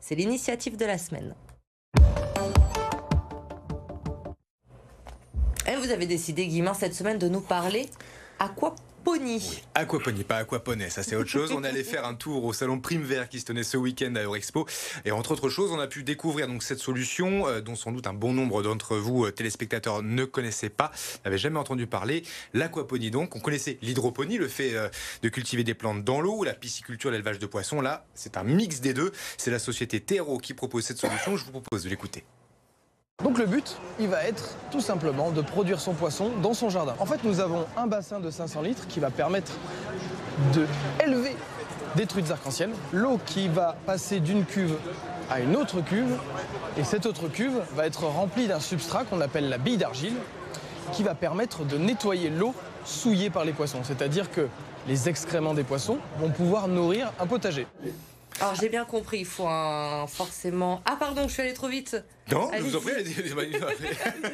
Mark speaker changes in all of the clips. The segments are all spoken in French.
Speaker 1: C'est l'initiative de la semaine. Et vous avez décidé, Guillemin, cette semaine de nous parler aquaponie.
Speaker 2: Oui, aquaponie, pas aquaponais, ça c'est autre chose. On allait faire un tour au salon Prime Vert qui se tenait ce week-end à Eurexpo. Et entre autres choses, on a pu découvrir donc cette solution dont sans doute un bon nombre d'entre vous, téléspectateurs, ne connaissaient pas, n'avaient jamais entendu parler. L'aquaponie donc, on connaissait l'hydroponie, le fait de cultiver des plantes dans l'eau, ou la pisciculture, l'élevage de poissons. Là, c'est un mix des deux. C'est la société Terreau qui propose cette solution. Je vous propose de l'écouter.
Speaker 3: Donc le but, il va être tout simplement de produire son poisson dans son jardin. En fait, nous avons un bassin de 500 litres qui va permettre d'élever des truites arc-en-ciel. L'eau qui va passer d'une cuve à une autre cuve, et cette autre cuve va être remplie d'un substrat qu'on appelle la bille d'argile, qui va permettre de nettoyer l'eau souillée par les poissons. C'est-à-dire que les excréments des poissons vont pouvoir nourrir un potager.
Speaker 1: Alors j'ai bien compris, il faut forcément... Ah pardon, je suis allée trop vite.
Speaker 2: Non,
Speaker 1: Allez-y.
Speaker 2: je vous en prie,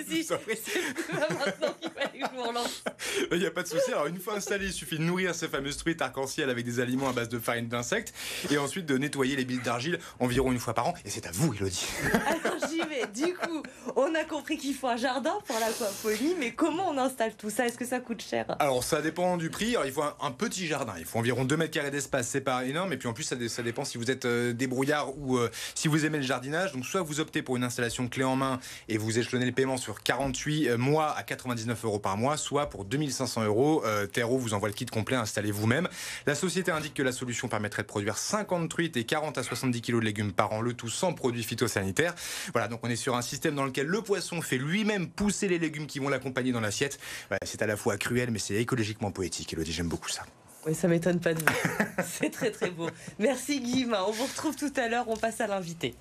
Speaker 1: Si, c'est maintenant qu'il fallait que je vous relance.
Speaker 2: Il n'y a pas de souci. Alors, une fois installé, il suffit de nourrir ces fameuses truites arc-en-ciel avec des aliments à base de farine d'insectes et ensuite de nettoyer les billes d'argile environ une fois par an. Et c'est à vous, Elodie.
Speaker 1: Alors j'y vais. Du coup, on a compris qu'il faut un jardin pour l'aquaponie, mais comment on installe tout ça? Est-ce que ça coûte cher?
Speaker 2: Alors, ça dépend du prix. Alors, il faut un petit jardin. Il faut environ 2 mètres carrés d'espace. C'est pas énorme. Et puis, en plus, ça dépend si vous êtes débrouillard ou si vous aimez le jardinage. Donc, soit vous optez pour une installation clé en main et vous échelonnez le paiement sur 48 mois à 99 € par mois, soit pour 2500 €. Terreau vous envoie le kit complet, installez vous-même. La société indique que la solution permettrait de produire 50 truites et 40 à 70 kg de légumes par an, le tout sans produits phytosanitaires. Voilà, donc on est sur un système dans lequel le poisson fait lui-même pousser les légumes qui vont l'accompagner dans l'assiette. Voilà, c'est à la fois cruel, mais c'est écologiquement poétique. Elodie, j'aime beaucoup ça.
Speaker 1: Oui, ça m'étonne pas de vous. C'est très très beau. Merci Guillemin. On vous retrouve tout à l'heure. On passe à l'invité.